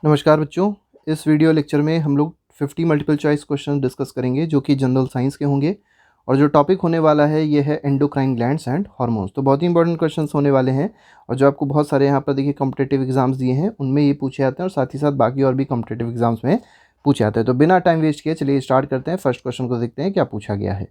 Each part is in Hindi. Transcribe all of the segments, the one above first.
नमस्कार बच्चों, इस वीडियो लेक्चर में हम लोग 50 मल्टीपल चॉइस क्वेश्चन डिस्कस करेंगे जो कि जनरल साइंस के होंगे। और जो टॉपिक होने वाला है ये है एंडोक्राइन ग्लैंड्स एंड हार्मोन्स। तो बहुत ही इंपॉर्टेंट क्वेश्चंस होने वाले हैं और जो आपको बहुत सारे यहाँ पर देखिए कॉम्पिटेटिव एग्जाम्स दिए हैं उनमें ये पूछे जाते हैं और साथ ही साथ बाकी और भी कॉम्पिटेटिव एग्जाम्स में पूछे जाते हैं। तो बिना टाइम वेस्ट किए चलिए स्टार्ट करते हैं। फर्स्ट क्वेश्चन को देखते हैं क्या पूछा गया है।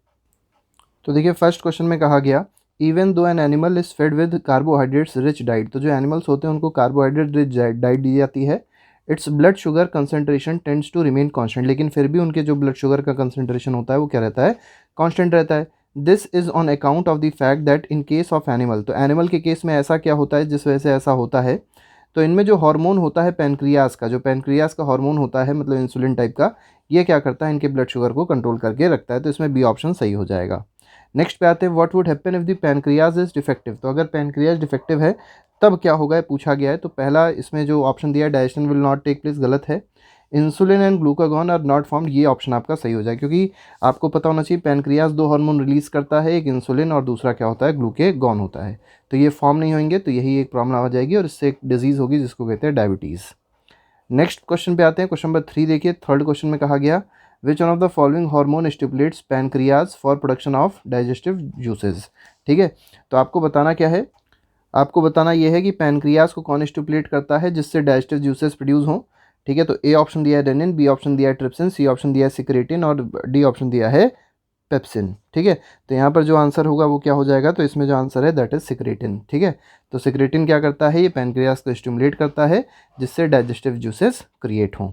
तो देखिए फर्स्ट क्वेश्चन में कहा गया even though an animal is fed with carbohydrates rich diet. तो जो एनिमल्स होते हैं उनको कार्बोहाइड्रेट रिच डाइट दी जाती है। It's blood sugar concentration tends to remain constant, लेकिन फिर भी उनके जो ब्लड शुगर का कंसंट्रेशन होता है वो क्या रहता है, कांस्टेंट रहता है। This is on account of the fact that in case of animal, तो एनिमल के केस में ऐसा क्या होता है जिस वजह से ऐसा होता है। तो इनमें जो हार्मोन होता है पैनक्रियास का, जो पैनक्रियास का हार्मोन होता है मतलब इंसुलिन टाइप का, ये क्या करता है इनके ब्लड शुगर को कंट्रोल करके रखता है। तो इसमें बी ऑप्शन सही हो जाएगा। नेक्स्ट पे आते हैं what would happen if the pancreas is defective. तो अगर पैनक्रियाज डिफेक्टिव है तब क्या होगा ये पूछा गया है। तो पहला इसमें जो ऑप्शन दिया है digestion will not take place, गलत है। Insulin and glucagon are not formed, ये ऑप्शन आपका सही हो जाए क्योंकि आपको पता होना चाहिए पैनक्रियाज दो हार्मोन रिलीज करता है, एक इंसुलिन और दूसरा क्या होता है ग्लूकेगॉन होता है। तो ये फॉर्म नहीं होंगे तो यही एक प्रॉब्लम आ जाएगी और इससे एक डिजीज़ होगी जिसको कहते हैं डायबिटीज़। नेक्स्ट क्वेश्चन पे आते हैं। क्वेश्चन नंबर 3 देखिए, थर्ड क्वेश्चन में कहा गया which one of the following hormone stimulates pancreas for production of digestive juices. ठीक है, तो आपको बताना क्या है, आपको बताना यह है कि पैनक्रियाज को कौन स्टिमुलेट करता है जिससे डाइजेस्टिव जूसेस प्रोड्यूस हों। ठीक है, तो ए ऑप्शन दिया है रेनिन, बी ऑप्शन दिया है ट्रिप्सिन, सी ऑप्शन दिया है सिक्रेटिन और डी ऑप्शन दिया है पेप्सिन। ठीक है, तो यहाँ पर जो आंसर होगा वो क्या हो जाएगा, तो इसमें जो आंसर है दैट इज सिक्रेटिन। ठीक है, तो सिक्रेटिन क्या करता है, ये पैनक्रियास को स्टिमुलेट करता है जिससे डाइजेस्टिव जूसेस क्रिएट हों।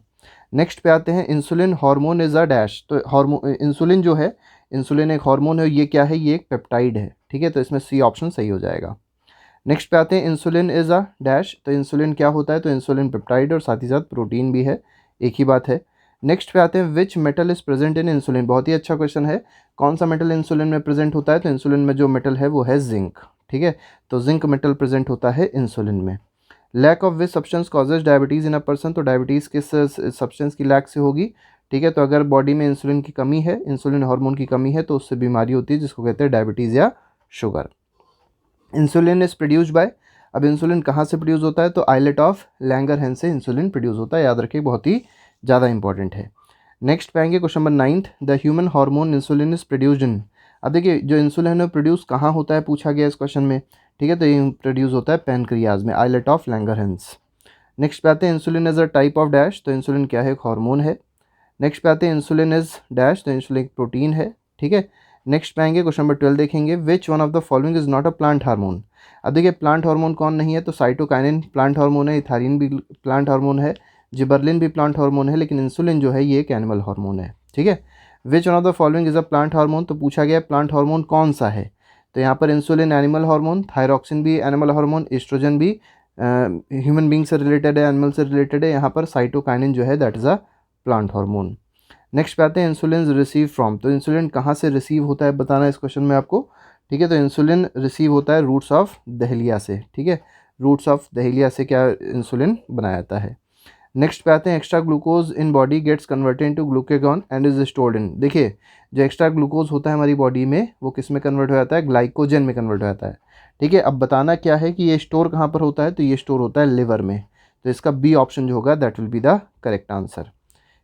नेक्स्ट पे आते हैं insulin hormone is a dash. तो हार्मोन इंसुलिन जो है, इंसुलिन एक हार्मोन है, ये क्या है, ये एक पेप्टाइड है। ठीक है, तो इसमें सी ऑप्शन सही हो जाएगा। नेक्स्ट पे आते हैं इंसुलिन इज अ डैश। तो इंसुलिन क्या होता है, तो इंसुलिन पेप्टाइड और साथ ही साथ प्रोटीन भी है, एक ही बात है। नेक्स्ट पे आते हैं which metal is present in insulin. बहुत ही अच्छा क्वेश्चन है, कौन सा मेटल इंसुलिन में प्रेजेंट होता है, तो इंसुलिन में जो मेटल है वो है जिंक। ठीक है, तो जिंक मेटल प्रेजेंट होता है इंसुलिन में। Lack of which substance causes diabetes in a person. तो डायबिटीज़ किस सब्सटेंस की लैक से होगी। ठीक है, तो अगर बॉडी में इंसुलिन की कमी है, इंसुलिन हार्मोन की कमी है, तो उससे बीमारी होती है जिसको कहते हैं डायबिटीज़ या sugar. Insulin is produced by, अब इंसुलिन कहाँ से प्रोड्यूस होता है, तो आइलेट ऑफ लैंगरहैंस से इंसुलिन प्रोड्यूस होता है, याद रखिए बहुत ही ज़्यादा इंपॉर्टेंट है। नेक्स्ट पे आएंगे question number 9, the human hormone insulin is produced इन। अब देखिए जो इंसुलिन है प्रोड्यूस कहाँ होता है पूछा गया इस क्वेश्चन में। ठीक है, तो ये प्रोड्यूस होता है पैनक्रियाज में, आइलेट ऑफ लैंगरहैंस। नेक्स्ट पे आते हैं insulin is a type of dash. तो इंसुलिन क्या है, एक हार्मोन है। नेक्स्ट पे आते हैं इंसुलिन इज डैश, तो इंसुलिन एक प्रोटीन है। ठीक है, नेक्स्ट पे आएंगे क्वेश्चन नंबर 12 देखेंगे which one of the following is not a plant hormone. अब देखिए प्लांट हार्मोन कौन नहीं है, तो साइटोकाइनिन प्लांट हार्मोन है, इथाइलिन भी प्लांट हार्मोन है, जिबरलिन भी प्लांट हार्मोन है, लेकिन इंसुलिन जो है ये एक एनिमल हार्मोन है। ठीक है, which one of the following is a plant hormone, तो पूछा गया प्लांट हार्मोन कौन सा है। तो यहाँ पर इंसुलिन एनिमल हार्मोन, थायरॉक्सिन भी एनिमल हार्मोन, एस्ट्रोजन भी ह्यूमन बींग से रिलेटेड है, एनिमल से रिलेटेड है। यहाँ पर साइटोकाइनिन जो है that is a plant hormone. Next पे आते हैं इंसुलिन रिसीव फ्रॉम। तो इंसुलिन कहाँ से रिसीव होता है बताना है इस क्वेश्चन में आपको। ठीक है, तो इंसुलिन रिसीव होता है रूट्स ऑफ दहलिया से। ठीक है, रूट्स ऑफ दहलिया से क्या इंसुलिन बनाया जाता है। नेक्स्ट पे आते हैं extra glucose in body gets converted into glucagon and is stored in. देखिए जो एक्स्ट्रा ग्लूकोज होता है हमारी बॉडी में वो किस में कन्वर्ट हो जाता है, ग्लाइकोजन में कन्वर्ट हो जाता है। ठीक है, अब बताना क्या है कि ये स्टोर कहाँ पर होता है, तो ये स्टोर होता है लिवर में। तो इसका बी ऑप्शन जो होगा that will be the correct answer.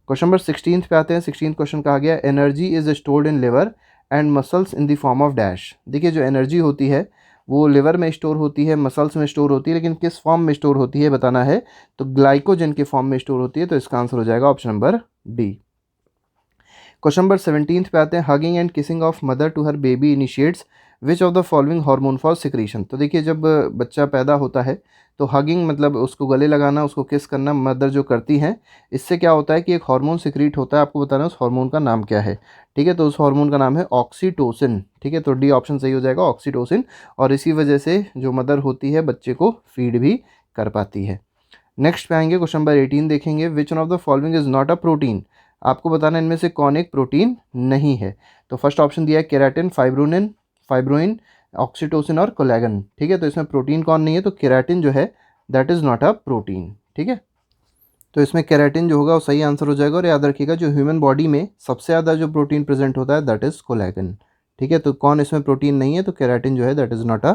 Question number 16 पे आते हैं। 16 क्वेश्चन कहा गया energy is stored in liver and muscles in the form of dash. देखिए जो एनर्जी होती है वो लिवर में स्टोर होती है, मसल्स में स्टोर होती है, लेकिन किस फॉर्म में स्टोर होती है बताना है, तो ग्लाइकोजन के फॉर्म में स्टोर होती है। तो इसका आंसर हो जाएगा option number D. Question number 17 पे आते हैं hugging and kissing of mother to her baby initiates which of the following hormone for secretion. तो देखिए जब बच्चा पैदा होता है तो हगिंग मतलब उसको गले लगाना, उसको किस करना मदर जो करती हैं, इससे क्या होता है कि एक हार्मोन सिक्रीट होता है, आपको बताना है उस हार्मोन का नाम क्या है। ठीक है, तो उस हार्मोन का नाम है ऑक्सीटोसिन। ठीक है, तो डी ऑप्शन सही हो जाएगा ऑक्सीटोसिन, और इसी वजह से जो मदर होती है बच्चे को फीड भी कर पाती है। नेक्स्ट पे आएंगे क्वेश्चन नंबर 18 देखेंगे which one of the following is not a protein. आपको बताना इनमें से कौन एक प्रोटीन नहीं है। तो फर्स्ट ऑप्शन दिया है केराटिन, फाइब्रोइन, ऑक्सीटोसिन और कोलेगन। ठीक है, तो इसमें प्रोटीन कौन नहीं है, तो केराटिन जो है that is not a protein. ठीक है, तो इसमें केराटिन जो होगा वो सही आंसर हो जाएगा। और याद रखिएगा जो ह्यूमन बॉडी में सबसे ज़्यादा जो प्रोटीन प्रेजेंट होता है दैट इज़ कोलेगन। ठीक है, तो कौन इसमें प्रोटीन नहीं है, तो केराटिन जो है that is not a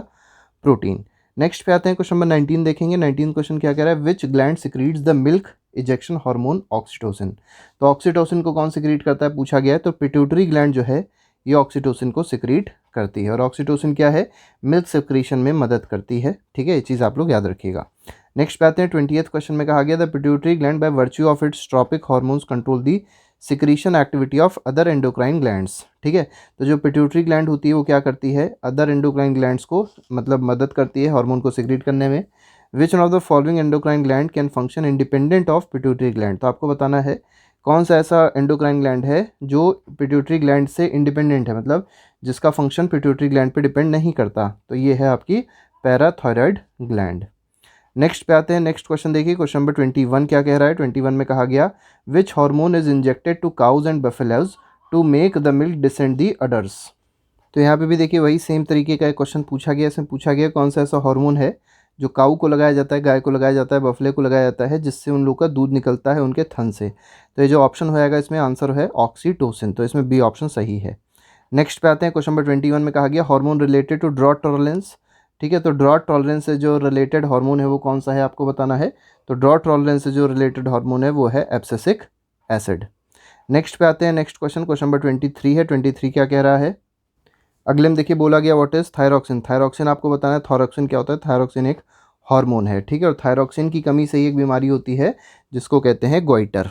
protein. Next पे आते हैं क्वेश्चन नंबर 19 देखेंगे। 19 क्वेश्चन क्या कह रहा है विच gland secretes the milk ejection hormone oxytocin. तो ऑक्सीटोसिन को कौन सिक्रीट करता है पूछा गया है, तो पिट्यूटरी ग्लैंड जो है ये ऑक्सीटोसिन को सिक्रीट करती है। और ऑक्सीटोसिन क्या है, मिल्क सेक्रीशन में मदद करती है। ठीक है, ये चीज़ आप लोग याद रखिएगा। नेक्स्ट पे आते हैं 20th क्वेश्चन में कहा गया the pituitary gland by virtue of its tropic hormones control the secretion activity of other endocrine glands. ठीक है, तो जो पिट्यूटरी ग्लैंड होती है वो क्या करती है, अदर एंडोक्राइन ग्लैंड्स को मतलब मदद करती है हार्मोन को सिक्रीट करने में। Which one of the following endocrine gland can function independent of pituitary gland. तो आपको बताना है कौन सा ऐसा एंडोक्राइन ग्लैंड है जो पिट्यूटरी ग्लैंड से इंडिपेंडेंट है, मतलब जिसका फंक्शन पिट्यूटरी ग्लैंड पे डिपेंड नहीं करता। तो ये है आपकी पैराथायरॉयड ग्लैंड। नेक्स्ट पे आते हैं, नेक्स्ट क्वेश्चन देखिए, क्वेश्चन नंबर 21 क्या कह रहा है। 21 में कहा गया which hormone is injected to cows and buffaloes to make the milk descend the udders. तो यहाँ पे भी देखिए वही सेम तरीके का क्वेश्चन पूछा गया। इसमें पूछा गया कौन सा ऐसा हार्मोन है जो काऊ को लगाया जाता है, गाय को लगाया जाता है, बफले को लगाया जाता है, जिससे उन लोगों का दूध निकलता है उनके थन से। तो ये जो ऑप्शन होएगा इसमें आंसर है ऑक्सीटोसिन। तो इसमें बी ऑप्शन सही है। नेक्स्ट पे आते हैं, क्वेश्चन नंबर 21 में कहा गया hormone related to drought tolerance. ठीक है, तो ड्रॉट टॉलरेंस से जो रिलेटेड हार्मोन है वो कौन सा है आपको बताना है। तो ड्रॉट टॉलरेंस से जो रिलेटेड हार्मोन है वो है एब्सिसिक एसिड। नेक्स्ट पे आते हैं, नेक्स्ट क्वेश्चन, क्वेश्चन नंबर 23 है। 23 क्या कह रहा है, अगले में देखिए बोला गया व्हाट इज थायरॉक्सिन। थायरॉक्सिन आपको बताना है थायरॉक्सिन क्या होता है। थायरॉक्सिन एक हार्मोन है। ठीक है, और थायरॉक्सिन की कमी से ही एक बीमारी होती है जिसको कहते हैं गोइटर।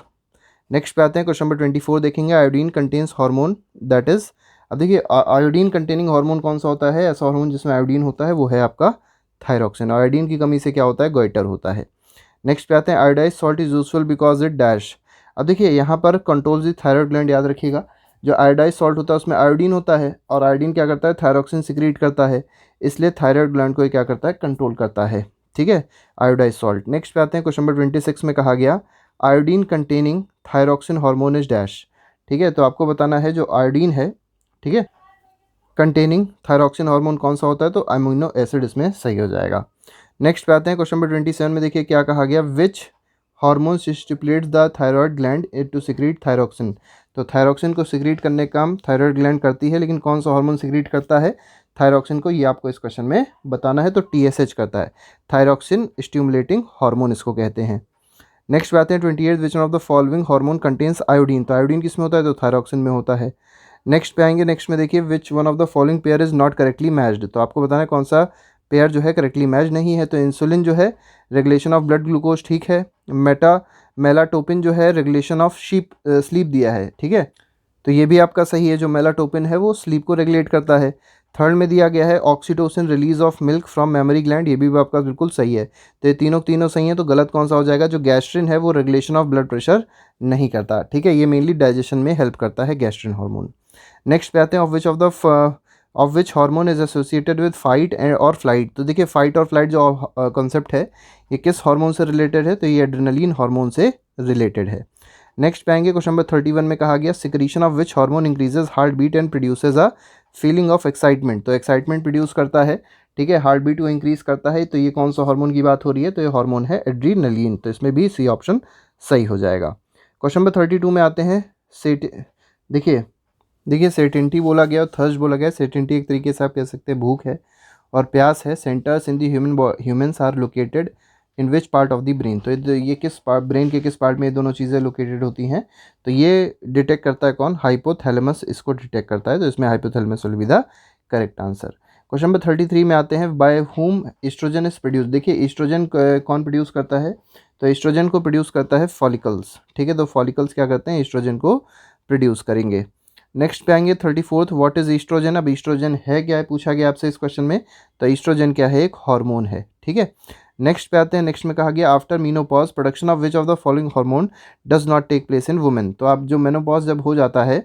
नेक्स्ट पे आते हैं, क्वेश्चन नंबर 24 देखेंगे iodine contains hormone that is. अब देखिए आयोडीन कंटेनिंग हार्मोन कौन सा होता है, ऐसा हार्मोन जिसमें आयोडीन होता है वो है आपका थायरॉक्सिन। आयोडीन की कमी से क्या होता है, गोइटर होता है। नेक्स्ट पे आते हैं iodise salt is useful because it dash. अब देखिए यहाँ पर कंट्रोल दी थायरॉयड ग्लैंड, याद रखिएगा जो आयोडाइज सॉल्ट होता है उसमें आयोडीन होता है और आयोडीन क्या करता है, थायरॉक्सिन सिक्रीट करता है, इसलिए थायरॉयड ग्लैंड को ये क्या करता है, कंट्रोल करता है। ठीक है, आयोडाइज सॉल्ट। नेक्स्ट पे आते हैं, क्वेश्चन नंबर 26 में कहा गया iodine containing thyroxine hormone is dash. ठीक है, तो आपको बताना है जो आयोडीन है, ठीक है, कंटेनिंग थायरॉक्सिन हार्मोन कौन सा होता है, तो अमीनो एसिड इसमें सही हो जाएगा। नेक्स्ट पे आते हैं, क्वेश्चन नंबर 27 में देखिए क्या कहा गया which hormone stimulates the thyroid gland to secrete thyroxine. तो थायरॉक्सिन को सिक्रीट करने का काम थायरॉयड ग्लैंड करती है, लेकिन कौन सा हार्मोन सिक्रीट करता है थायरॉक्सिन को, ये आपको इस क्वेश्चन में बताना है। तो TSH करता है, थायरॉक्सिन स्टिमुलेटिंग हार्मोन इसको कहते हैं। नेक्स्ट पे आते हैं 28 which one of the following hormone contains iodine. तो आयोडीन किस में होता है, तो थायरॉक्सिन में होता है। नेक्स्ट पे आएंगे, नेक्स्ट में देखिए which one of the following pair is not correctly matched. तो आपको बताना है कौन सा पेयर जो है करेक्टली मैच नहीं है। तो इंसुलिन जो है रेगुलेशन ऑफ ब्लड ग्लूकोज ठीक है, मेलाटोपिन जो है रेगुलेशन ऑफ स्लीप दिया है। ठीक है, तो ये भी आपका सही है, जो मेलाटोपिन है वो स्लीप को रेगुलेट करता है। थर्ड में दिया गया है oxytocin release of milk from memory gland, ये भी आपका बिल्कुल सही है। तो ये तीनों तीनों सही है, तो गलत कौन सा हो जाएगा, जो गैस्ट्रिन है वो रेगुलेशन ऑफ ब्लड प्रेशर नहीं करता। ठीक है, ये मेनली डाइजेशन में हेल्प करता है गैस्ट्रिन हार्मोन। नेक्स्ट पे आते हैं of which hormone is associated with fight and और फ्लाइट। तो देखिए फाइट और फ्लाइट जो कॉन्सेप्ट है ये किस हार्मोन से रिलेटेड है, तो ये एड्रेनलिन हार्मोन से रिलेटेड है। नेक्स्ट पे आएंगे, क्वेश्चन नंबर 31 में कहा गया secretion of which hormone increases heart beat and produces a feeling of excitement. तो एक्साइटमेंट प्रोड्यूस करता है, ठीक है, हार्ट बीट को इंक्रीज करता है। तो ये कौन सा हार्मोन की बात हो रही है, तो ये हार्मोन है एड्रीनलिन। तो इसमें भी सी ऑप्शन सही हो जाएगा। क्वेश्चन नंबर 32 में आते हैं देखिए सेटिनिटी बोला गया और थर्स्ट बोला गया। सेटिनिटी एक तरीके से आप कह सकते हैं भूख है, और प्यास है। Centres in the humans are located in which part of the brain. तो ये किस ब्रेन के किस पार्ट में ये दोनों चीज़ें लोकेटेड होती हैं, तो ये डिटेक्ट करता है कौन, हाइपोथैलेमस इसको डिटेक्ट करता है। तो इसमें hypothalamus will be the correct answer. Question number 33 में आते हैं by whom estrogen is produce. देखिए ईस्ट्रोजन कौन प्रोड्यूस करता है, तो ईस्ट्रोजन को प्रोड्यूस करता है फॉलिकल्स। ठीक है, तो फॉलिकल्स क्या करते हैं, ईस्ट्रोजन को प्रोड्यूस करेंगे। नेक्स्ट पे आएंगे 34th व्हाट इज ईस्ट्रोजन। अब ईस्ट्रोजन है क्या है पूछा गया आपसे इस क्वेश्चन में, तो ईस्ट्रोजन क्या है, एक हार्मोन है। ठीक है, नेक्स्ट पे आते हैं, नेक्स्ट में कहा गया after menopause production of which of the following hormone does not take place in women. तो आप जो मेनोपॉज जब हो जाता है,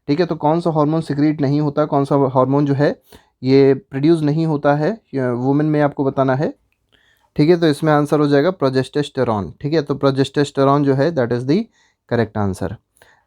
ठीक है, तो कौन सा हार्मोन सिक्रीट नहीं होता, कौन सा हार्मोन जो है ये प्रोड्यूस नहीं होता है वुमेन में, आपको बताना है। ठीक है, तो इसमें आंसर हो जाएगा प्रोजेस्टेस्टेरॉन। ठीक है, तो प्रोजेस्टेस्टेरॉन जो है that is the correct answer.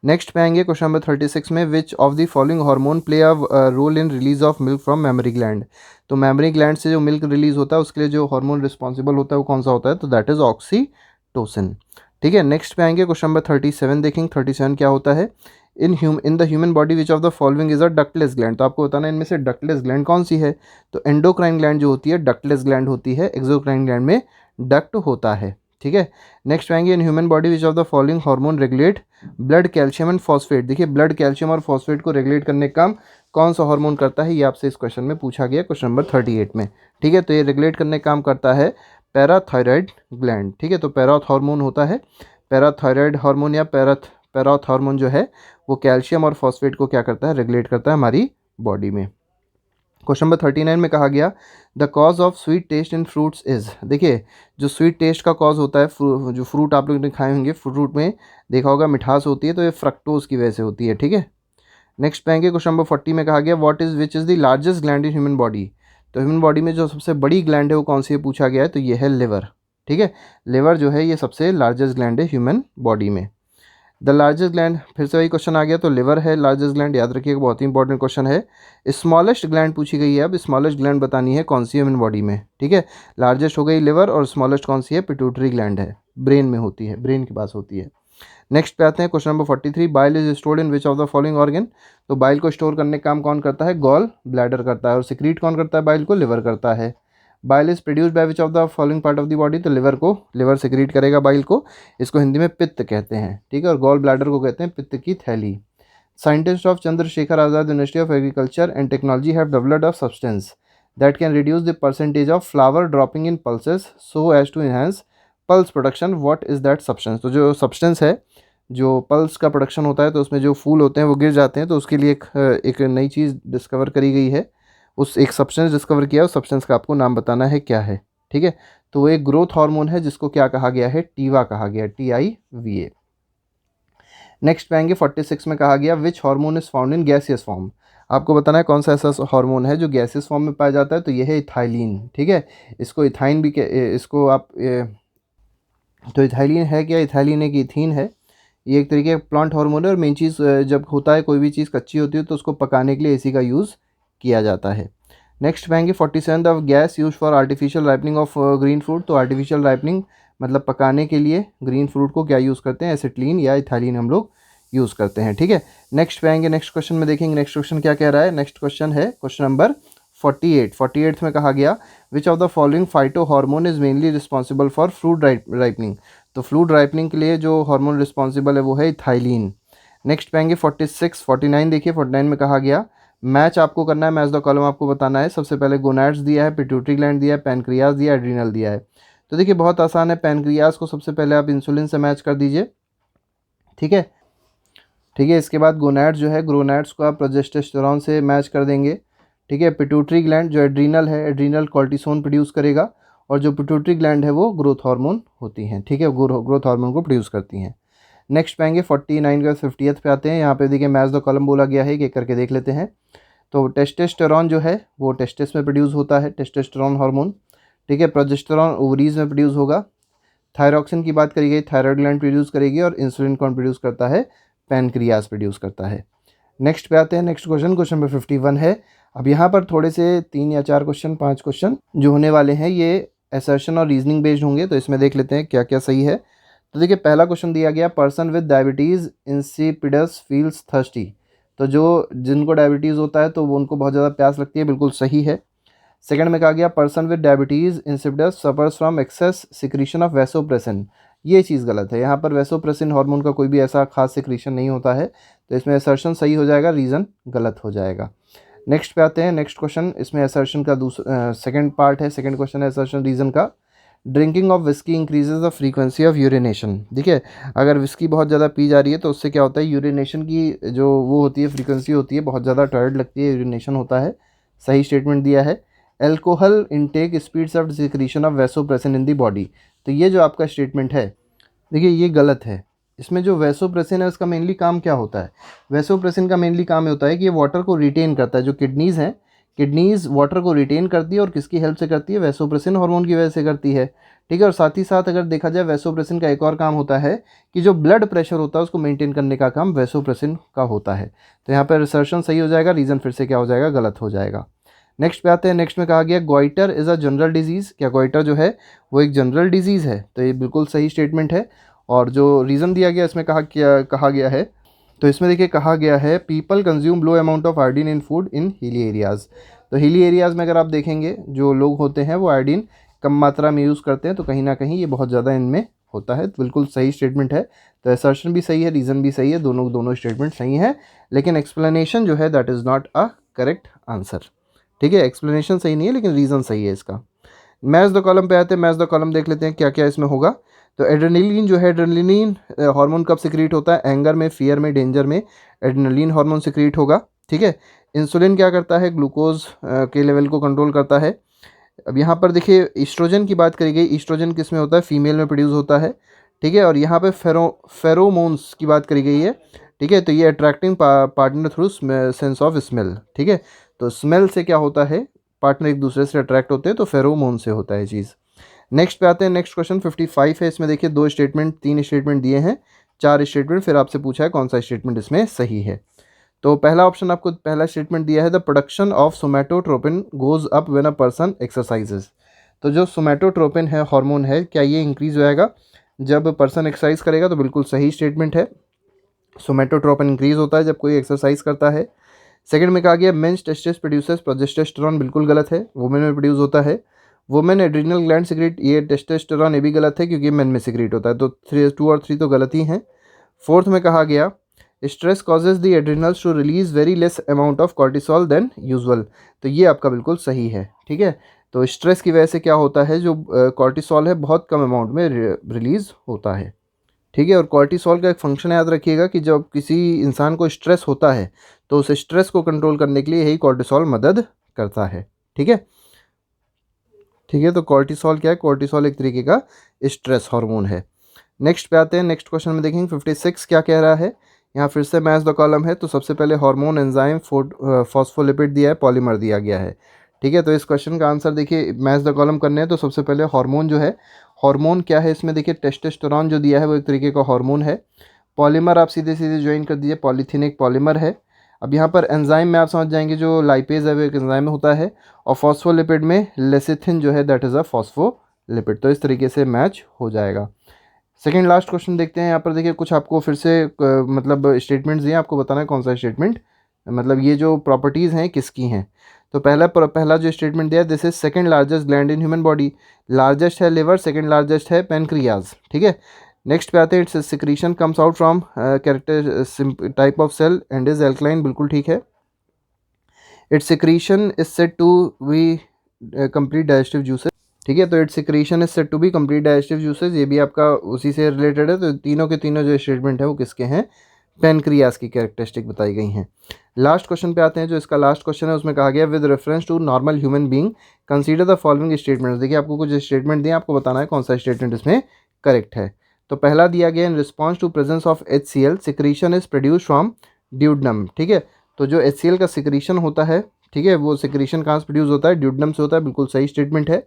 Next पे आएंगे क्वेश्चन नंबर 36 में which of the following hormone play a role in release of milk from memory gland. तो मेमोरी ग्लैंड से जो मिल्क रिलीज होता है उसके लिए जो हार्मोन रिस्पॉन्सिबल होता है वो कौन सा होता है, तो दैट इज ऑक्सीटोसिन। ठीक है, नेक्स्ट पे आएंगे क्वेश्चन नंबर 37 देखेंगे। 37 क्या होता है, in the human body which of the following is a ductless gland. तो आपको बताना है इनमें से डक्टलेस ग्लैंड कौन सी है, तो एंडोक्राइन ग्लैंड जो होती है डक्टलेस ग्लैंड होती है, एक्सोक्राइन ग्लैंड में डक्ट होता है। ठीक है। नेक्स्ट आएंगे, इन human body which of the following hormone regulate blood calcium and phosphate. देखिए ब्लड कैल्शियम और फॉस्फेट को रेगुलेट करने का काम कौन सा हार्मोन करता है, ये आपसे इस क्वेश्चन में पूछा गया, क्वेश्चन नंबर 38 में। ठीक है, तो ये रेगुलेट करने का काम करता है पैराथायराइड ग्लैंड। ठीक है, तो पैराथ हार्मोन होता है, पैराथायराइड हार्मोन या पैराथ हार्मोन जो है वो कैल्शियम और फॉस्फेट को क्या करता है, रेगुलेट करता है हमारी बॉडी में। क्वेश्चन नंबर 39 में कहा गया, the cause of sweet taste in fruits is. देखिए जो स्वीट टेस्ट का कॉज होता है, जो फ्रूट आप लोगों ने खाए होंगे, फ्रूट में देखा होगा मिठास होती है, तो ये फ्रक्टोज की वजह से होती है। ठीक है, नेक्स्ट पे आएंगे, क्वेश्चन नंबर 40 में कहा गया, what is which is the largest gland in human body. तो ह्यूमन बॉडी में जो सबसे बड़ी ग्लैंड है वो कौन सी है पूछा गया है, तो ये है लिवर। ठीक है, लिवर जो है ये सबसे लार्जेस्ट ग्लैंड है ह्यूमन बॉडी में। द लार्जेस्ट ग्लैंड, फिर से वही क्वेश्चन आ गया, तो लिवर है लार्जेस्ट ग्लैंड, याद रखिएगा, बहुत ही इंपॉर्टेंट क्वेश्चन है। स्मॉलेस्ट ग्लैंड पूछी गई है, अब स्मॉलेस्ट ग्लैंड बतानी है कौन सी ह्यूमन बॉडी में। ठीक है, लार्जेस्ट हो गई लिवर और स्मॉलेस्ट कौन सी है, पिट्यूटरी ग्लैंड है, ब्रेन में होती है, ब्रेन के पास होती है। नेक्स्ट पे आते हैं, question number 43, bile is stored in which of the following organ. तो बाइल को स्टोर करने का काम कौन करता है, गॉल ब्लैडर करता है, और सिक्रीट कौन करता है बाइल को, लिवर करता है। Bile is produced by which of the following part of the body. तो लिवर सिक्रीट करेगा बाइल को, इसको हिंदी में पित्त कहते हैं। ठीक है, और गॉल ब्लैडर को कहते हैं पित्त की थैली। Scientist of Chandrashekhar Azad university of agriculture and technology have developed a substance that can reduce the percentage of flower dropping in pulses so as to enhance pulse production. What is that substance. तो जो सब्सटेंस है, जो पल्स का प्रोडक्शन होता है, तो उसमें जो फूल होते हैं वो गिर जाते हैं, तो उसके लिए एक नई चीज़ डिस्कवर करी गई है, उस एक सब्सटेंस डिस्कवर किया, उस सब्सटेंस का आपको नाम बताना है क्या है। ठीक है, तो वो एक ग्रोथ हार्मोन है जिसको क्या कहा गया है, टीवा कहा गया, TIVA। नेक्स्ट पे आएंगे 46 में कहा गया, which hormone is found in gaseous form. आपको बताना है कौन सा ऐसा हार्मोन है जो गैसियस फॉर्म में पाया जाता है, तो ये है इथाइलिन। ठीक है, इसको इथाइन भी इसको आप तो इथाइलिन है क्या, इथाइलिन एक इथीन है, ये एक तरीके का प्लांट हार्मोन है, और मेन चीज़ जब होता है कोई भी चीज़ कच्ची होती है तो उसको पकाने के लिए इसी का यूज़ किया जाता है। नेक्स्ट पाएंगे 47, the gas use for artificial ripening of green fruit. तो आर्टिफिशियल राइपनिंग मतलब पकाने के लिए ग्रीन फ्रूट को क्या यूज़ करते हैं, एसिटिलीन या इथाइलिन हम लोग यूज़ करते हैं। ठीक है, नेक्स्ट पाएंगे, नेक्स्ट क्वेश्चन में देखेंगे, नेक्स्ट क्वेश्चन क्या कह रहा है। नेक्स्ट क्वेश्चन है क्वेश्चन नंबर 48 में कहा गया, विच of the following phyto hormone is mainly responsible for fruit ripening. तो फ्रूट राइपनिंग के लिए जो हार्मोन रिस्पॉन्सिबल है वो है इथाइलिन। नेक्स्ट पाएंगे 46, 49 देखिए, 49 में कहा गया, मैच आपको करना है, मैच द कॉलम आपको बताना है। सबसे पहले गोनाड्स दिया है, पिट्यूटरी ग्लैंड दिया है, पैनक्रियाज दिया है, एड्रीनल दिया है। तो देखिए बहुत आसान है, पैनक्रियाज को सबसे पहले आप इंसुलिन से मैच कर दीजिए। ठीक है, ठीक है, इसके बाद गोनाड्स जो है, गोनाड्स को आप प्रोजेस्टेरोन से मैच कर देंगे। ठीक है, पिट्यूटरी ग्लैंड जो एड्रीनल है, एड्रीनल कॉर्टिसोन प्रोड्यूस करेगा, और जो पिट्यूटरी ग्लैंड है वो ग्रोथ हार्मोन होती हैं। ठीक है, ग्रोथ हार्मोन को प्रोड्यूस करती हैं। नेक्स्ट पाएंगे 49 का 50th पे आते हैं। यहाँ पे देखिए मैच द कॉलम बोला गया है, एक एक करके देख लेते हैं। तो टेस्टोस्टेरोन जो है वो टेस्टिस में प्रोड्यूस होता है, टेस्टोस्टेरोन हार्मोन। ठीक है, प्रोजेस्टेरोन ओवरीज में प्रोड्यूस होगा। थायरॉक्सिन की बात करी गई, थायराइड ग्लैंड प्रोड्यूस करेगी, और इंसुलिन कौन प्रोड्यूस करता है, पैनक्रियाज प्रोड्यूस करता है। नेक्स्ट पे आते हैं, नेक्स्ट क्वेश्चन, क्वेश्चन नंबर 51 है। अब यहाँ पर थोड़े से 3 या 4 क्वेश्चन, 5 क्वेश्चन जो होने वाले हैं ये असर्शन और रीजनिंग बेस्ड होंगे, तो इसमें देख लेते हैं क्या क्या सही है। तो देखिए पहला क्वेश्चन दिया गया, person with diabetes insipidus feels thirsty. तो जो जिनको डायबिटीज़ होता है तो वो उनको बहुत ज़्यादा प्यास लगती है, बिल्कुल सही है। सेकंड में कहा गया, person with diabetes insipidus suffers from excess secretion of vasopressin. ये चीज़ गलत है, यहाँ पर वैसोप्रेसिन हार्मोन का कोई भी ऐसा खास सिक्रीशन नहीं होता है, तो इसमें असर्शन सही हो जाएगा, रीज़न गलत हो जाएगा। नेक्स्ट पे आते हैं, नेक्स्ट क्वेश्चन, इसमें असर्शन का सेकंड पार्ट है, सेकंड क्वेश्चन है असर्शन रीज़न का। Drinking of whisky increases the frequency of urination. देखिए अगर विस्की बहुत ज़्यादा पी जा रही है तो उससे क्या होता है, यूरिनेशन की जो वो होती है फ्रीक्वेंसी होती है, बहुत ज़्यादा टायर्ड लगती है, यूरिनेशन होता है। सही स्टेटमेंट दिया है। Alcohol intake speeds up secretion of vasopressin in the body. तो ये जो आपका स्टेटमेंट है, देखिए ये गलत है। इसमें जो वैसोप्रेसिन है उसका मेनली काम क्या होता है, वैसोप्रेसिन का मेनली काम होता है कि ये वाटर को रिटेन करता है। जो किडनीज़ हैं, किडनीज़ वाटर को रिटेन करती है, और किसकी हेल्प से करती है, वैसोप्रेसिन हार्मोन की वजह से करती है। ठीक है, और साथ ही साथ अगर देखा जाए वैसोप्रेसिन का एक और काम होता है कि जो ब्लड प्रेशर होता है उसको मेंटेन करने का काम वैसोप्रेसिन का होता है। तो यहाँ पर रिसर्शन सही हो जाएगा, रीज़न फिर से क्या हो जाएगा, गलत हो जाएगा। नेक्स्ट पे आते हैं, नेक्स्ट में कहा गया, goitre is a general disease. क्या गोइटर जो है वो एक जनरल डिजीज़ है, तो ये बिल्कुल सही स्टेटमेंट है। और जो रीज़न दिया गया इसमें कहा गया है, तो इसमें देखिए कहा गया है, people consume low amount of iodine in food in hilly areas. तो हिली एरियाज़ में अगर आप देखेंगे जो लोग होते हैं वो आयोडीन कम मात्रा में यूज़ करते हैं, तो कहीं ना कहीं ये बहुत ज़्यादा इनमें होता है। तो बिल्कुल सही स्टेटमेंट है। तो असर्शन भी सही है, रीज़न भी सही है, दोनों स्टेटमेंट सही हैं, लेकिन एक्सप्लेनेशन जो है that is not a correct answer. ठीक है, एक्सप्लेनेशन सही नहीं है लेकिन रीज़न सही है इसका। मैच द कॉलम पे आते हैं, मैच द कॉलम देख लेते हैं क्या क्या इसमें होगा। तो एड्रेनलिन जो है, एड्रेनलिन हार्मोन कब सिक्रीट होता है? एंगर में, फियर में, डेंजर में एड्रेनलिन हार्मोन सिक्रीट होगा। ठीक है, इंसुलिन क्या करता है? ग्लूकोज के लेवल को कंट्रोल करता है। अब यहाँ पर देखिए ईस्ट्रोजन की बात करी गई, ईस्ट्रोजन किस में होता है? फीमेल में प्रोड्यूस होता है। ठीक है, और यहाँ पे फेरोमोन्स की बात करी गई है। ठीक है, तो ये attracting partner through sense of smell. ठीक है, तो स्मेल से क्या होता है? पार्टनर एक दूसरे से अट्रैक्ट होते हैं, तो फेरोमोन से होता है चीज़। नेक्स्ट पे आते हैं, नेक्स्ट क्वेश्चन 55 है। इसमें देखिए 2 स्टेटमेंट, 3 स्टेटमेंट दिए हैं, 4 स्टेटमेंट, फिर आपसे पूछा है कौन सा स्टेटमेंट इसमें सही है। तो पहला ऑप्शन आपको पहला स्टेटमेंट दिया है, the production of somatotropin goes up when a person exercises. तो जो सोमैटोट्रोपिन है हार्मोन है, क्या ये इंक्रीज हो जाएगा जब पर्सन एक्सरसाइज करेगा? तो बिल्कुल सही स्टेटमेंट है, सोमैटोट्रोपिन इंक्रीज होता है जब कोई एक्सरसाइज करता है। सेकंड में कहा गया मेंस टेस्टिस प्रोड्यूसेस प्रोजेस्टेरोन, बिल्कुल गलत है, वुमेन में प्रोड्यूस होता है। वुमेन एड्रिनल ग्लैंड सिक्रीट, ये टेस्टोस्टेरोन, ये भी गलत है क्योंकि मेन में सिक्रीट होता है। तो 2 और 3 तो गलत ही हैं। फोर्थ में कहा गया stress causes the adrenals to release very less amount of cortisol than usual, तो ये आपका बिल्कुल सही है। ठीक है, तो स्ट्रेस की वजह से क्या होता है, जो कॉर्टिसोल है बहुत कम अमाउंट में रिलीज होता है। ठीक है, और कॉर्टिसोल का एक फंक्शन याद रखिएगा कि जब किसी इंसान को स्ट्रेस होता है तो उस स्ट्रेस को कंट्रोल करने के लिए यही कॉर्टिसोल मदद करता है। ठीक है, ठीक है, तो कॉर्टिसोल क्या है? कॉर्टिसोल एक तरीके का स्ट्रेस हार्मोन है। नेक्स्ट पे आते हैं, नेक्स्ट क्वेश्चन में देखेंगे 56 क्या कह रहा है। यहाँ फिर से मैच द कॉलम है, तो सबसे पहले हार्मोन, एंजाइम, फॉस्फोलिपिड दिया है, पॉलीमर दिया गया है। ठीक है, तो इस क्वेश्चन का आंसर देखिए मैच द कॉलम करने हैं, तो सबसे पहले हार्मोन जो है, हार्मोन क्या है इसमें देखिए, टेस्टोस्टेरोन जो दिया है वो एक तरीके का हार्मोन है। पॉलीमर आप सीधे सीधे ज्वाइन कर दीजिए, पॉलीथीन एक पॉलीमर है। अब यहाँ पर एंजाइम में आप समझ जाएंगे, जो लाइपेज है वो एक एंजाइम होता है, और फॉस्फोलिपिड में लेसिथिन जो है दैट इज़ अ फॉस्फोलिपिड। तो इस तरीके से मैच हो जाएगा। सेकेंड लास्ट क्वेश्चन देखते हैं। यहाँ पर देखिए कुछ आपको फिर से मतलब स्टेटमेंट्स दिए, आपको बताना है कौन सा स्टेटमेंट, मतलब ये जो प्रॉपर्टीज़ हैं किसकी हैं। तो पहला जो स्टेटमेंट दिया, this is second largest gland in human body, largest है लिवर, सेकंड लार्जेस्ट है पेनक्रियाज। ठीक है, नेक्स्ट पे आते हैं, its secretion comes out from character type of cell and is alkaline, बिल्कुल ठीक है। Its secretion is said to be complete digestive juices. ठीक है, तो its secretion is said to be complete digestive juices, ये भी आपका उसी से रिलेटेड है। तो तीनों के तीनों जो स्टेटमेंट है वो किसके हैं? पेनक्रियाज की कैरेक्टरिस्टिक बताई गई हैं। लास्ट क्वेश्चन पे आते हैं, जो इसका लास्ट क्वेश्चन है उसमें कहा गया with reference to normal human being consider the following statements. देखिए आपको कुछ स्टेटमेंट दिए, आपको बताना है कौन सा स्टेटमेंट इसमें करेक्ट है। तो पहला दिया गया, in response to presence of HCl secretion is produce from duodenum. ठीक है, तो जो HCl का सिक्रीशन होता है, ठीक है, वो सिक्रीशन कहाँ से प्रोड्यूस होता है? ड्यूडनम से होता है, बिल्कुल सही स्टेटमेंट है।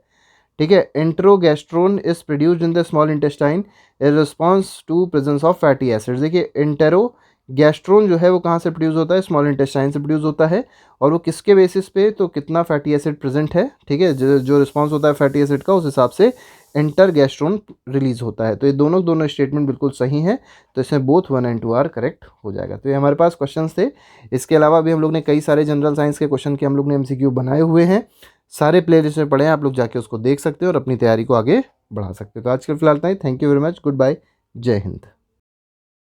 ठीक है, enterogastrone is produced in the small intestine in response to presence of fatty acids. देखिए एंटेरोगैस्ट्रोन जो है वो कहाँ से प्रोड्यूस होता है? स्मॉल इंटेस्टाइन से प्रोड्यूस होता है, और वो किसके बेसिस पे? तो कितना फैटी एसिड प्रेजेंट है। ठीक है, जो रिस्पॉन्स होता है फैटी एसिड का, उस हिसाब से एंटरगैस्ट्रोन रिलीज होता है। तो ये दोनों स्टेटमेंट बिल्कुल सही हैं, तो इसमें बोथ 1 and 2 आर करेक्ट हो जाएगा। तो ये हमारे पास क्वेश्चन थे। इसके अलावा भी हम लोग ने कई सारे जनरल साइंस के क्वेश्चन के हम लोग ने MCQ बनाए हुए हैं, सारे प्ले लिस्ट में पढ़े हैं, आप लोग जाके उसको देख सकते हो और अपनी तैयारी को आगे बढ़ा सकते हो। तो आज के फिलहाल इतना ही। Thank you very much, goodbye, Jai Hind.